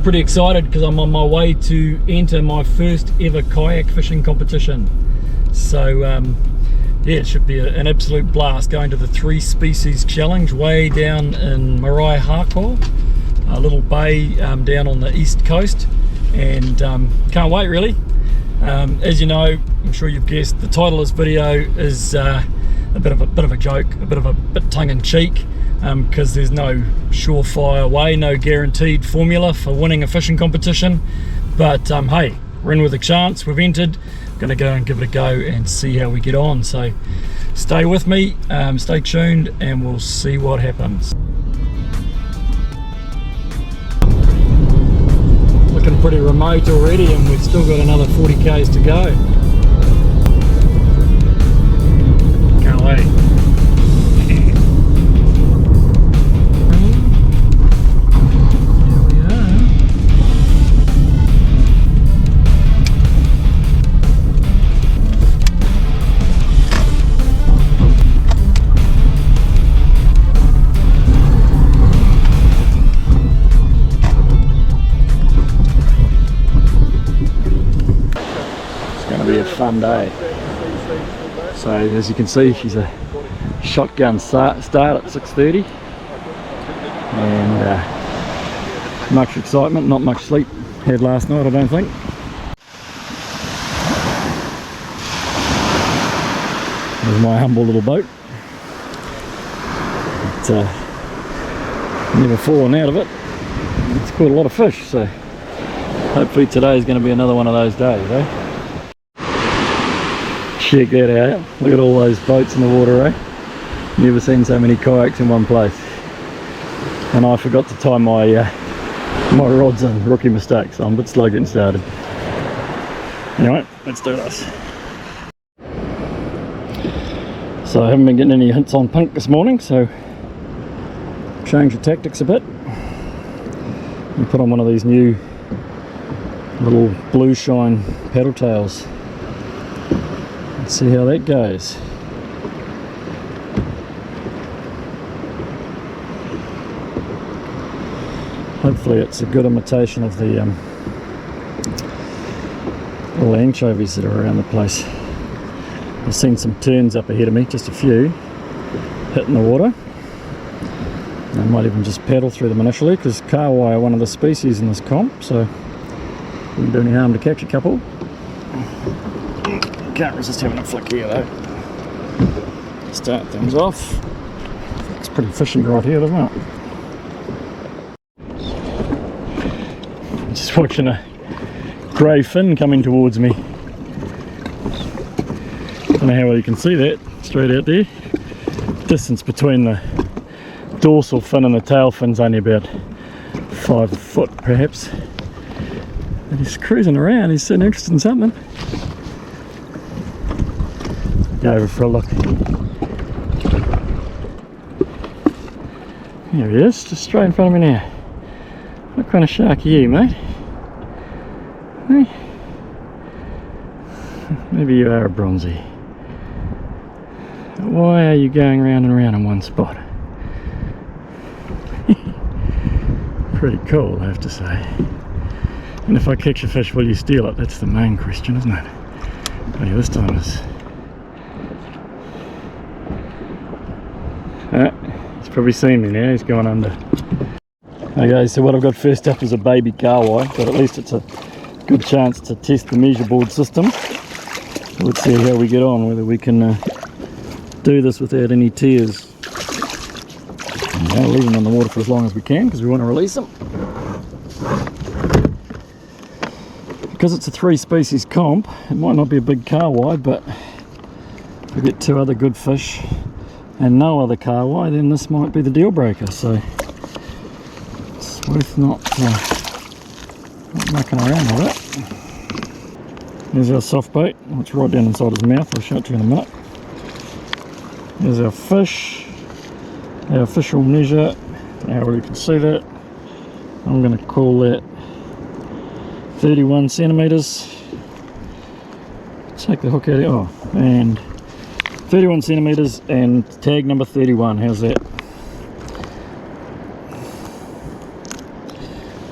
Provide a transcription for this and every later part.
pretty excited because I'm on my way to enter my first ever kayak fishing competition. So yeah, it should be an absolute blast going to the 3 species challenge way down in Marae Hako, a little bay down on the east coast, and can't wait really. As you know, I'm sure you've guessed, the title of this video is a bit of a joke, a bit tongue-in-cheek, because there's no surefire way, no guaranteed formula for winning a fishing competition. But hey, we're in with a chance. We've entered. Going to go and give it a go and see how we get on. So stay with me, stay tuned, and we'll see what happens. Looking pretty remote already, and we've still got another 40 k's to go. Can't wait. Be a fun day. So as you can see, she's a shotgun start at 6:30, and much excitement, not much sleep had last night, I don't think. There's my humble little boat. But, never fallen out of it. It's caught a lot of fish, so hopefully today is going to be another one of those days, eh? Check that out, look at all those boats in the water, eh? Never seen so many kayaks in one place. And I forgot to tie my my rods in, rookie mistake, so I'm a bit slow getting started. Anyway, let's do this. So I haven't been getting any hints on pink this morning, so change the tactics a bit. We put on one of these new little blue shine paddle tails. Let's see how that goes. Hopefully it's a good imitation of the little anchovies that are around the place. I've seen some terns up ahead of me, just a few, hitting the water. I might even just paddle through them initially, because kahawai are one of the species in this comp, so it wouldn't do any harm to catch a couple. Can't resist having a flick here though. Start things off. It's pretty fishing right here, doesn't it? Just watching a grey fin coming towards me. Don't know how well you can see that straight out there. Distance between the dorsal fin and the tail fin's only about 5 foot perhaps. And he's cruising around, he's sitting interested in something. Go over for a look. There he is, just straight in front of me now. What kind of shark are you, mate? Hey? Maybe you are a bronzy. Why are you going round and round in one spot? Pretty cool, I have to say. And if I catch a fish, will you steal it? That's the main question, isn't it? Oh yeah, this time is... he's probably seen me now, he's going under. Okay, so what I've got first up is a baby kahawai, but at least it's a good chance to test the measure board system. Let's see how we get on, whether we can do this without any tears. Leave them in the water for as long as we can, because we want to release them. Because it's a 3 species comp, it might not be a big kahawai, but if we get 2 other good fish and no other kahawai, then this might be the deal breaker. So it's worth not mucking around with it. There's our soft bait, it's right down inside his mouth. I'll show it to you in a minute. There's our fish, our official measure. Now you can see that. I'm going to call that 31 centimeters. Take the hook out of it. Oh, and 31 centimeters and tag number 31. How's that?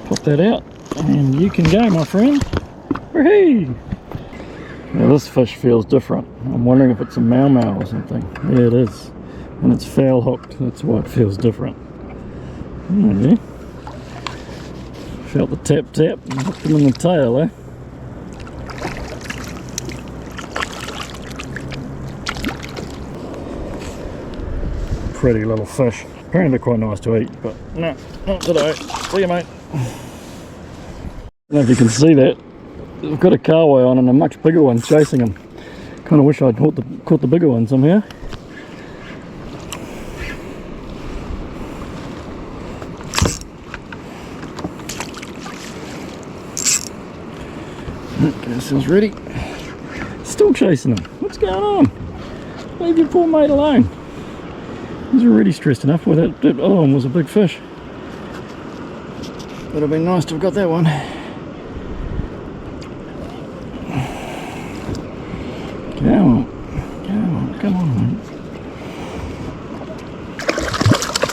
Pop that out. and you can go, my friend. Woohoo! Now this fish feels different. I'm wondering if it's a mau or something. Yeah, it is. And it's foul hooked, that's why it feels different. Okay. Felt the tap tap and hooked him in the tail, eh? Pretty little fish. Apparently quite nice to eat, but no, not today. See you, mate. I don't know if you can see that. I've got a carway on and a much bigger one chasing him. Kind of wish I'd caught the bigger one somehow. Okay, this is ready. Still chasing him. What's going on? Leave your poor mate alone. He's already stressed enough with that. That other one was a big fish. Would have been nice to have got that one. Come on, mate.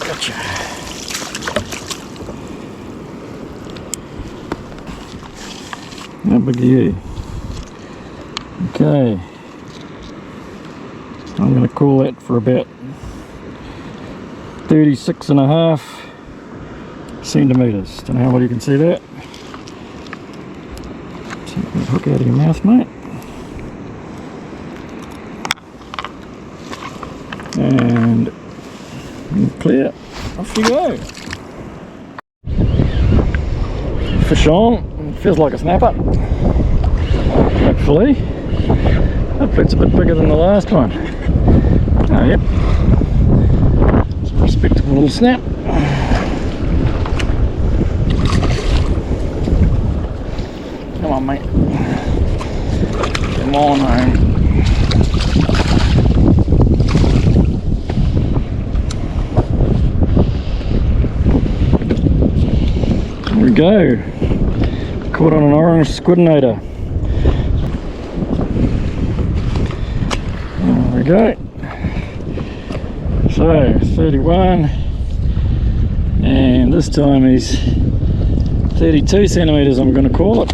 Gotcha. How big are you? Okay. I'm going to call that for about 36.5 centimetres. Don't know how well you can see that. Take that hook out of your mouth, mate. And clear. Off you go. Fish on. Feels like a snapper. Hopefully it's a bit bigger than the last one. Oh, yep. It's a respectable little snap. Come on, mate. Come on home. There we go. Caught on an orange squidinator. There we go. So 31, and this time he's 32 centimetres. I'm going to call it.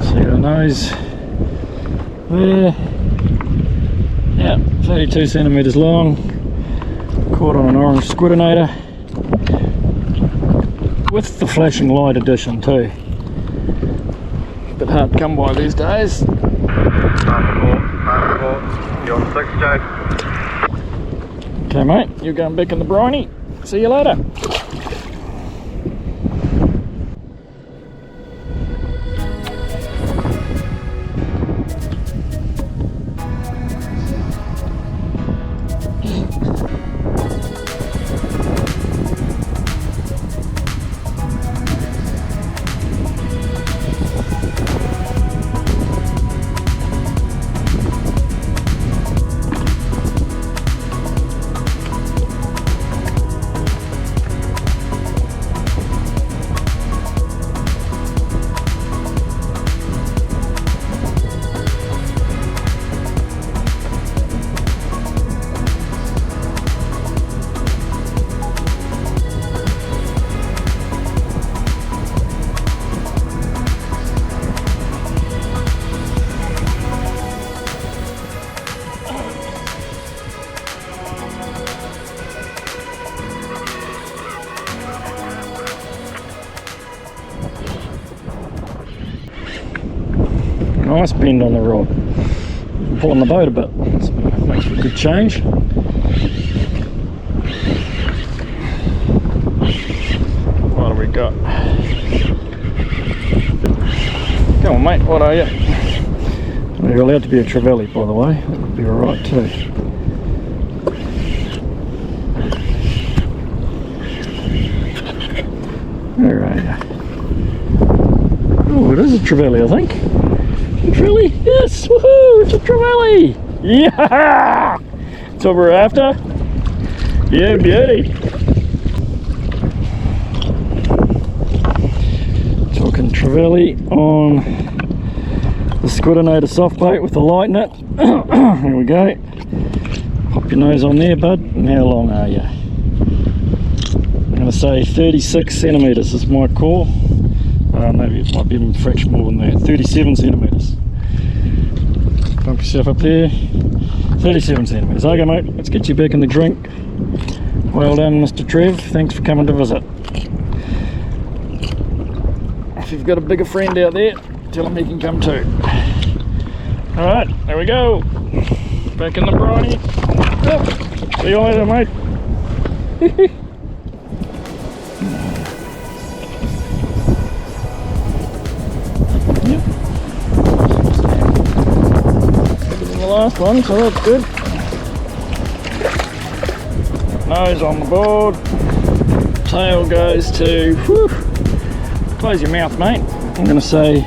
See the nose there. Yeah, 32 centimetres long. Caught on an orange squidinator with the flashing light edition too. Bit hard to come by these days. You're on 6, Joe. Okay, mate, you're going back in the briny. See you later. Nice bend on the rod. Pulling the boat a bit, so makes for a good change. What do we got? Come on, mate, what are you? You're allowed to be a trevally, by the way. That would be alright too. Where are you? Oh, it is a trevally, I think. Trevally? Yes! Woohoo! It's a trevally! Yeah! That's what we're after? Yeah, beauty! Talking trevally on the squidinator soft bait with the light in it. Here we go. Pop your nose on there, bud. And how long are you? I'm going to say 36 centimetres is my call. Maybe it might be even a fraction more than that. 37 centimetres. Bump yourself up there. 37 centimetres. Okay, mate, let's get you back in the drink. Well done, Mr. Trev. Thanks for coming to visit. If you've got a bigger friend out there, tell him he can come too. Alright, there we go. Back in the briny. Oh, see you later, mate. Yep. Bigger than the last one, so that's good. Nose on the board. Tail goes to, whew, close your mouth, mate. I'm going to say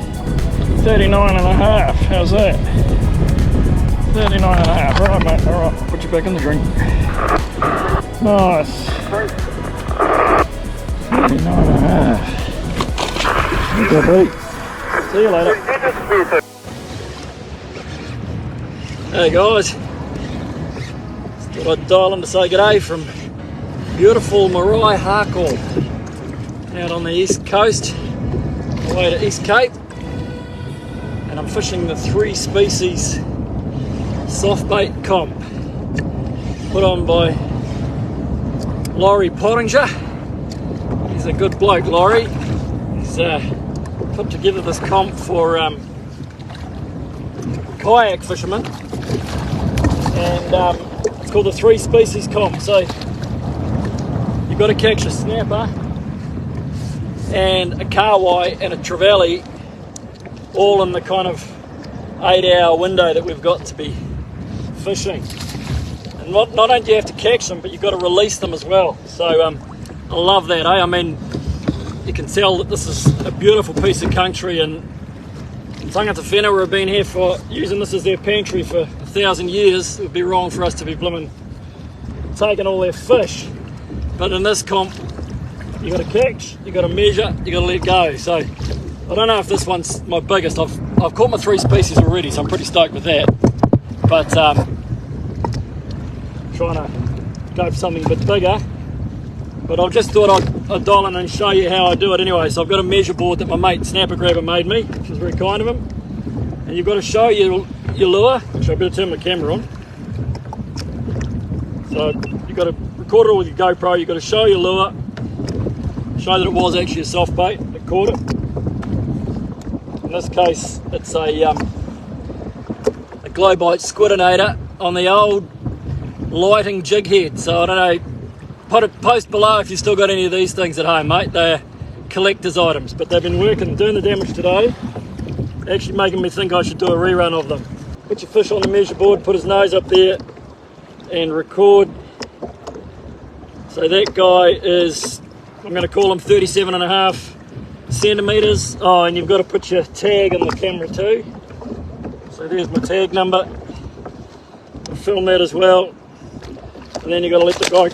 39 and a half. How's that? 39 and a half. Alright, mate. Alright, put you back in the drink. Nice. 39 and a half. Good beat. See you later. Hey guys. Thought I'd dial in to say g'day from beautiful Marae Harcourt out on the east coast, away to East Cape, and I'm fishing the 3 species soft bait comp put on by Laurie Pottinger. He's a good bloke, Laurie. He's put together this comp for kayak fishermen, and it's called the 3 species comp. So you've got to catch a snapper and a kahawai and a trevally all in the kind of 8-hour window that we've got to be fishing. And not only do you have to catch them, but you've got to release them as well. So I love that, eh? I mean, you can tell that this is a beautiful piece of country, and tangata whenua have been here for using this as their pantry for 1,000 years. It would be wrong for us to be blooming taking all their fish. But in this comp, you got to catch, you got to measure, you got to let go. So I don't know if this one's my biggest. I've caught my 3 species already, so I'm pretty stoked with that. But trying to go for something a bit bigger. But I just thought I'd dial in and show you how I do it anyway. So I've got a measure board that my mate Snapper Grabber made me, which was very kind of him. And you've got to show your lure, which I better turn my camera on. So you've got to record it all with your GoPro. You've got to show your lure, show that it was actually a soft bait that caught it. In this case, it's a Glowbite squidinator on the old lighting jig head. So I don't know. Put a post below if you've still got any of these things at home, mate. They're collector's items, but they've been doing the damage today, actually making me think I should do a rerun of them. Put your fish on the measure board, put his nose up there and record. So that guy is, I'm going to call him 37 and a half centimetres. Oh, and you've got to put your tag on the camera too. So there's my tag number. I'll film that as well. And then you've got to let the guy,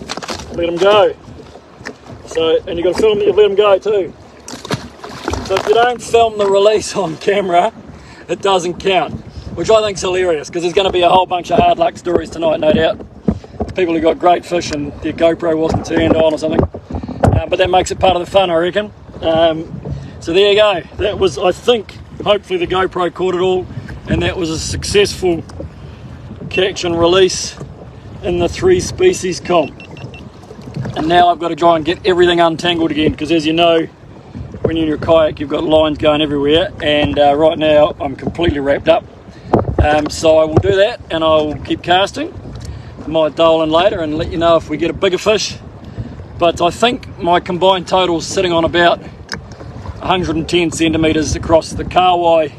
let him go. So, and you've got to film it, you let him go too. So if you don't film the release on camera, it doesn't count, which I think is hilarious, because there's going to be a whole bunch of hard luck stories tonight, no doubt. People who got great fish and their GoPro wasn't turned on or something. But that makes it part of the fun, I reckon. So there you go. That was, I think, hopefully the GoPro caught it all, and that was a successful catch and release in the 3 species comp. And now I've got to try and get everything untangled again, because as you know, when you're in your kayak you've got lines going everywhere, and right now I'm completely wrapped up. So I will do that, and I'll keep casting. I might dial in later and let you know if we get a bigger fish, but I think my combined total is sitting on about 110 centimetres across the kahawai,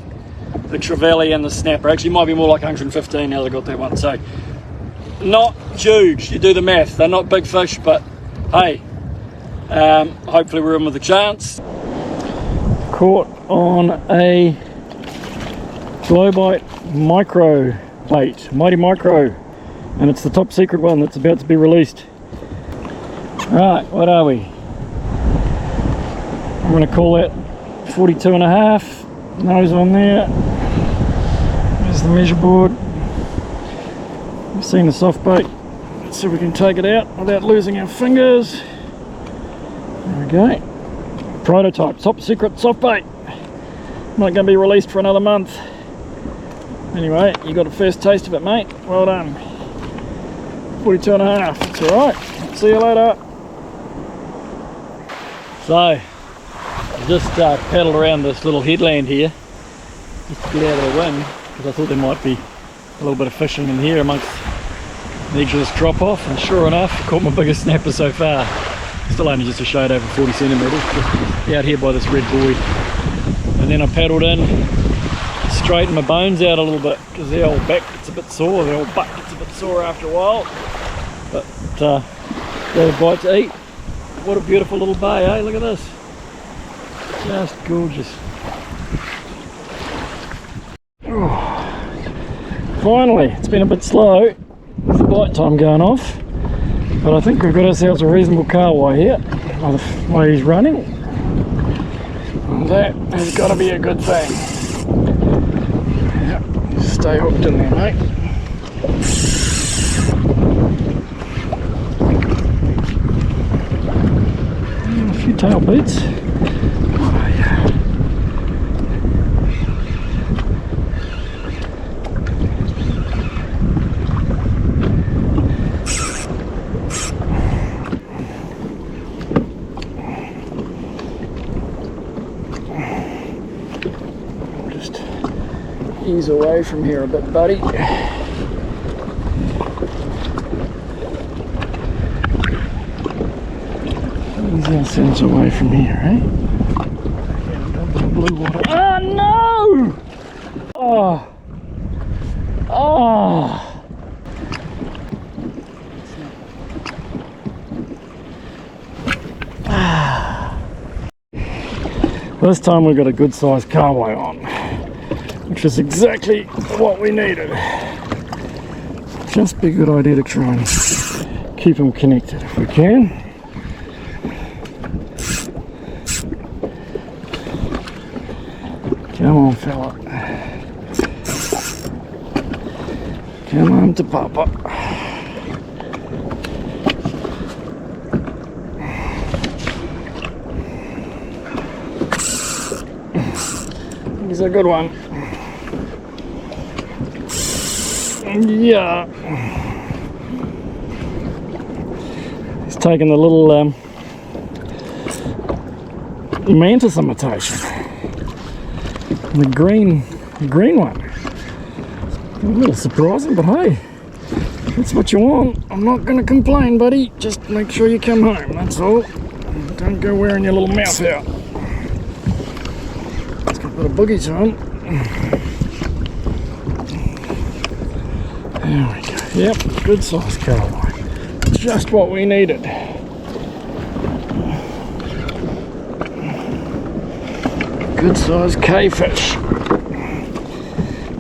the trevally and the snapper. Actually might be more like 115 now that I got that one. So not huge, you do the math, they're not big fish, but hey, hopefully we're in with a chance. Caught on a Glowbite micro bait, Mighty Micro, and it's the top secret one that's about to be released. Right, what are we? I'm going to call that 42 and a half, nose on there. There's the measure board. We've seen the soft bait. Let's see if we can take it out without losing our fingers. There we go. Prototype, top secret soft bait. Not going to be released for another month. Anyway, you got a first taste of it, mate. Well done. 42 and a half. It's alright. See you later. So, I just paddled around this little headland here just to get out of the wind, because I thought there might be a little bit of fishing in here amongst the edge of this drop off, and sure enough, I caught my biggest snapper so far. Still only just a shade over 40 centimetres, out here by this red buoy. And then I paddled in, straightened my bones out a little bit, because the old back gets a bit sore, the old butt gets a bit sore after a while. But got a bite to eat. What a beautiful little bay, eh? Look at this. Just gorgeous. Oh. Finally, it's been a bit slow with the bite time going off, but I think we've got ourselves a reasonable carwai here by the way he's running. And that has got to be a good thing. Yep, stay hooked in there, mate. A few tail beats. Oh, yeah. Just ease away from here a bit, buddy. Ease ourselves away from here, eh? Blue water. Oh no! Oh! Oh! This time we've got a good sized carwai on, which is exactly what we needed. Just be a good idea to try and keep them connected if we can. Come on, fella. Come on to Papa. He's a good one. Yeah. He's taking the little mantis imitation. The green one. A little surprising, but hey, that's what you want. I'm not going to complain, buddy. Just make sure you come home, that's all. Don't go wearing your little mouth out. Let's go put a boogie to him. There we go. Yep, good size carwai. Just what we needed. Good sized K-fish.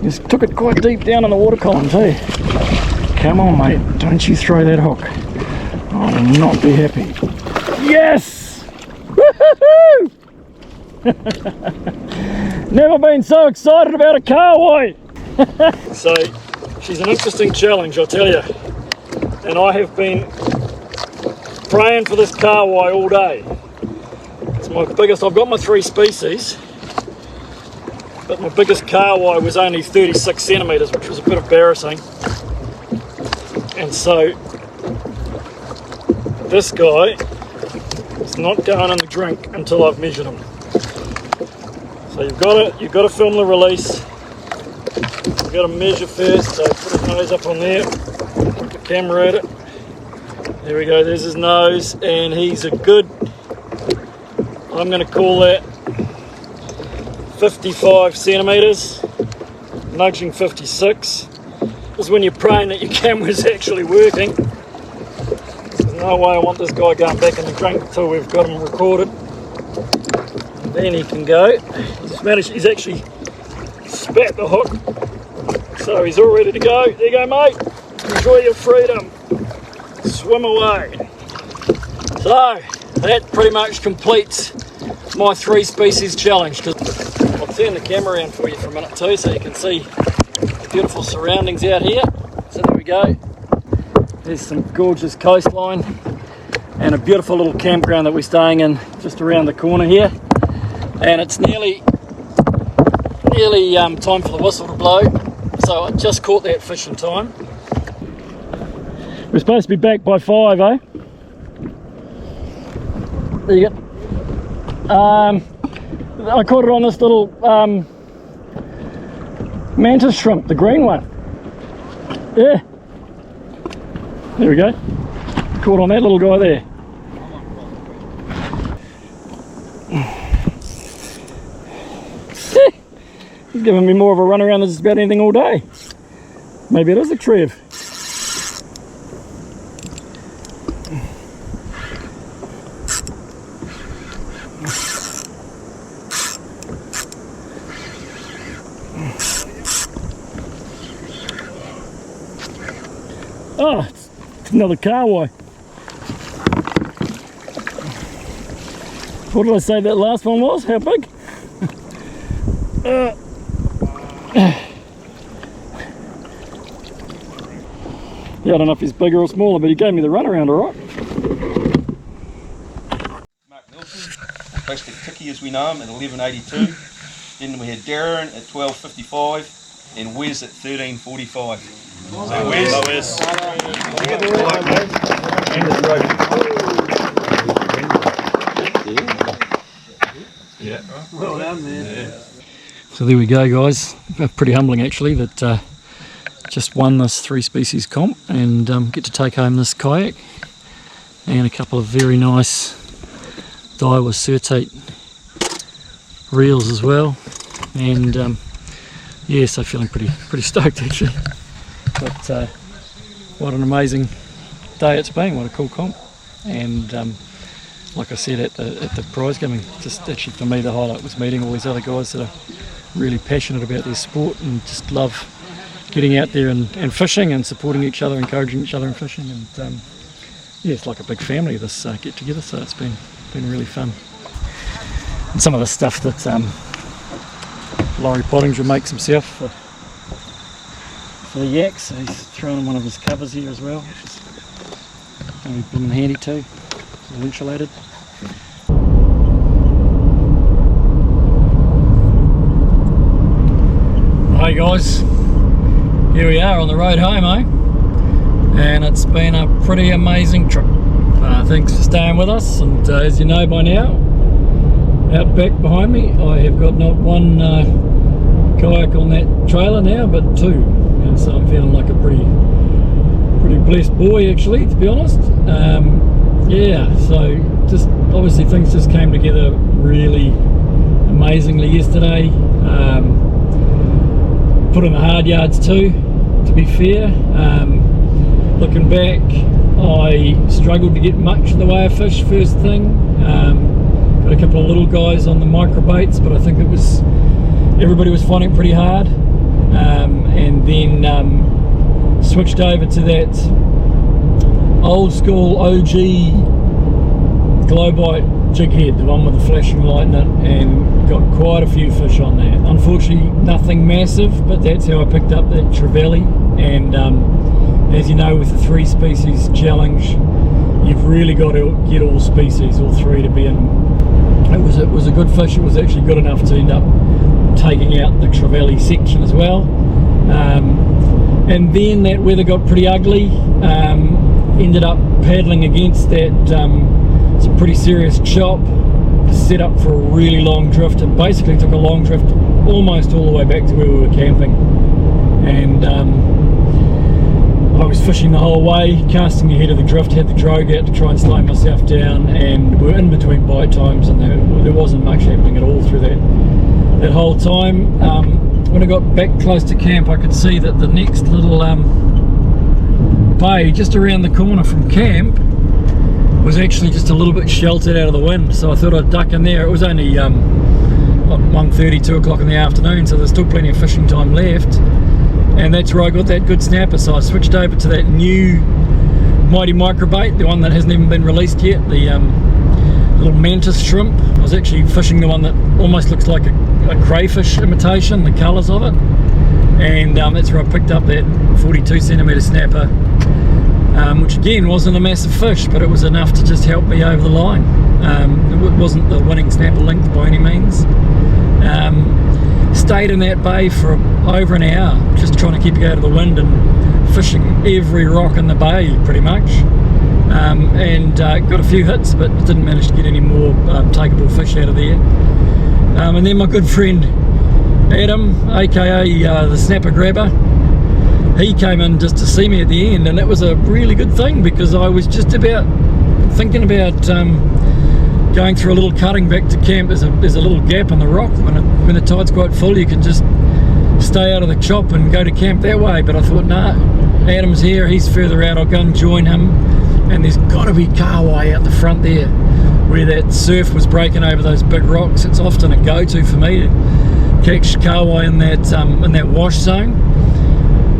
Just took it quite deep down in the water column too. Come on, mate, don't you throw that hook. I will not be happy. Yes! Woohoo! Never been so excited about a carwai. So, she's an interesting challenge, I tell you. And I have been praying for this carwai all day. It's my biggest, I've got my 3 species, but my biggest carwai was only 36 centimetres, which was a bit embarrassing. And so this guy is not going in the drink until I've measured him. So you've got to film the release. You've got to measure first. So put his nose up on there. Put the camera at it. There we go. There's his nose, and he's a good. I'm going to call that 55 centimetres, nudging 56. This is when you're praying that your camera's actually working. There's no way I want this guy going back in the drink until we've got him recorded. And then he can go. He's actually spat the hook, so he's all ready to go. There you go, mate. Enjoy your freedom. Swim away. So that pretty much completes my 3 species challenge. I'll turn the camera around for you for a minute too, so you can see the beautiful surroundings out here. So there we go. There's some gorgeous coastline. and a beautiful little campground that we're staying in just around the corner here. And it's nearly time for the whistle to blow, so I just caught that fish in time. We're supposed to be back by 5, eh? There you go. I caught it on this little mantis shrimp, the green one. Yeah. There we go. Caught on that little guy there. He's giving me more of a run around than just about anything all day. Maybe it is a Trev. Oh, it's another carwai. What did I say that last one was? How big? Yeah, I don't know if he's bigger or smaller, but he gave me the runaround, alright. Mark Nelson, Plastic Tiki as we know him, at 11.82. Then we had Darren at 12.55 and Wes at 13.45. So Wes. Yeah. Well done, man. Yeah. So there we go, guys. Pretty humbling actually that just won this 3 species comp and get to take home this kayak and a couple of very nice Daiwa Certate reels as well. And yeah, so feeling pretty stoked actually. But what an amazing day it's been, what a cool comp. And like I said at the prize giving, just actually for me the highlight was meeting all these other guys that are really passionate about their sport and just love getting out there and fishing and supporting each other, encouraging each other in fishing. And yeah, it's like a big family, this get together, so it's been really fun. And some of the stuff that Laurie Pottinger makes himself for the yaks, so he's thrown in one of his covers here as well, which is going to be handy too. It's all insulated. Hey guys, here we are on the road home, eh? And it's been a pretty amazing trip. Thanks for staying with us, and as you know by now, out back behind me I have got not one kayak on that trailer now, but 2, and so I'm feeling like a pretty blessed boy actually, to be honest. Yeah, so just obviously things just came together really amazingly yesterday. Put in the hard yards too, to be fair. Looking back, I struggled to get much in the way of fish first thing. Got a couple of little guys on the micro baits, but I think everybody was finding it pretty hard. And then switched over to that old school OG Glowbite jig head, the one with the flashing light in it, and got quite a few fish on that. Unfortunately nothing massive, but that's how I picked up that trevally. And as you know, with the 3 species challenge, you've really got to get all species, all 3 to be in. It was a good fish. It was actually good enough to end up taking out the trevally section as well. And then that weather got pretty ugly. Ended up paddling against that some pretty serious chop to set up for a really long drift, and basically took a long drift almost all the way back to where we were camping. And I was fishing the whole way, casting ahead of the drift, had the drogue out to try and slow myself down, and we're in between bite times, and there wasn't much happening at all through that whole time. When I got back close to camp, I could see that the next little bay just around the corner from camp was actually just a little bit sheltered out of the wind, so I thought I'd duck in there. It was only 1:30, 2 o'clock in the afternoon, so there's still plenty of fishing time left, and that's where I got that good snapper. So I switched over to that new Mighty Microbait, the one that hasn't even been released yet, the little mantis shrimp. I was actually fishing the one that almost looks like a crayfish imitation, the colours of it, and that's where I picked up that 42 centimetre snapper. which again wasn't a massive fish, but it was enough to just help me over the line. It wasn't the winning snapper length by any means. Stayed in that bay for over an hour, just trying to keep you out of the wind and fishing every rock in the bay pretty much. And got a few hits, but didn't manage to get any more takeable fish out of there. And then my good friend Adam, aka the Snapper Grabber, he came in just to see me at the end, and that was a really good thing, because I was just about thinking about going through a little cutting back to camp. There's a little gap in the rock. When the tide's quite full, you can just stay out of the chop and go to camp that way. But I thought, nah, Adam's here, he's further out, I'll go and join him. And there's got to be kahawai out the front there, where that surf was breaking over those big rocks. It's often a go-to for me to catch kahawai in that wash zone.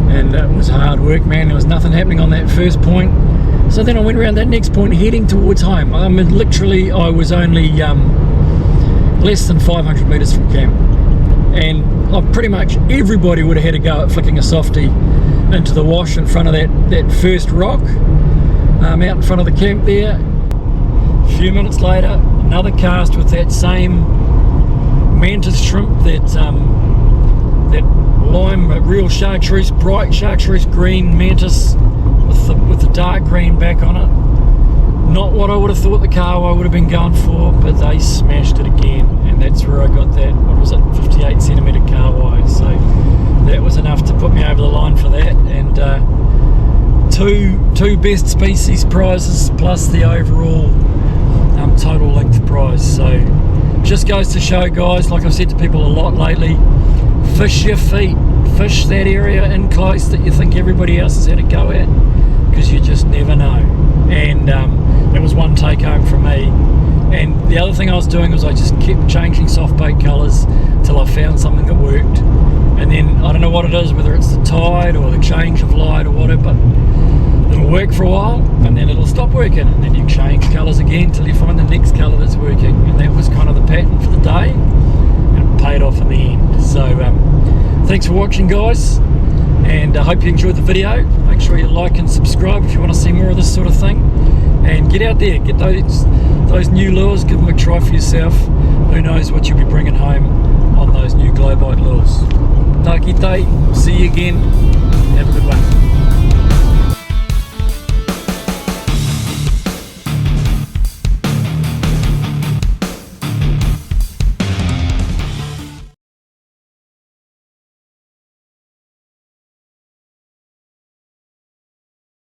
And it was hard work, man. There was nothing happening on that first point. So then I went around that next point, heading towards home. I mean, literally, I was only less than 500 metres from camp. And pretty much everybody would have had a go at flicking a softie into the wash in front of that first rock, out in front of the camp there. A few minutes later, another cast with that same mantis shrimp, that lime, real chartreuse, bright chartreuse green mantis with the dark green back on it. Not what I would have thought the kahawai would have been going for, but they smashed it again, and that's where I got that, what was it, 58 centimetre kahawai. So that was enough to put me over the line for that, and two best species prizes plus the overall total length prize. So just goes to show, guys, like I've said to people a lot lately, fish your feet, fish that area in close that you think everybody else has had a go at, because you just never know. And that was one take home from me. And the other thing I was doing was I just kept changing soft bait colours till I found something that worked. And then I don't know what it is, whether it's the tide or the change of light or whatever, but it'll work for a while and then it'll stop working, and then you change colours again till you find the next colour that's working. And that was kind of the pattern for the day, and it paid off in the end. So thanks for watching, guys, and I hope you enjoyed the video. Make sure you like and subscribe if you want to see more of this sort of thing, and get out there, get those new lures, give them a try for yourself. Who knows what you'll be bringing home on those new Glowbite lures. Taki te, see you again, have a good one.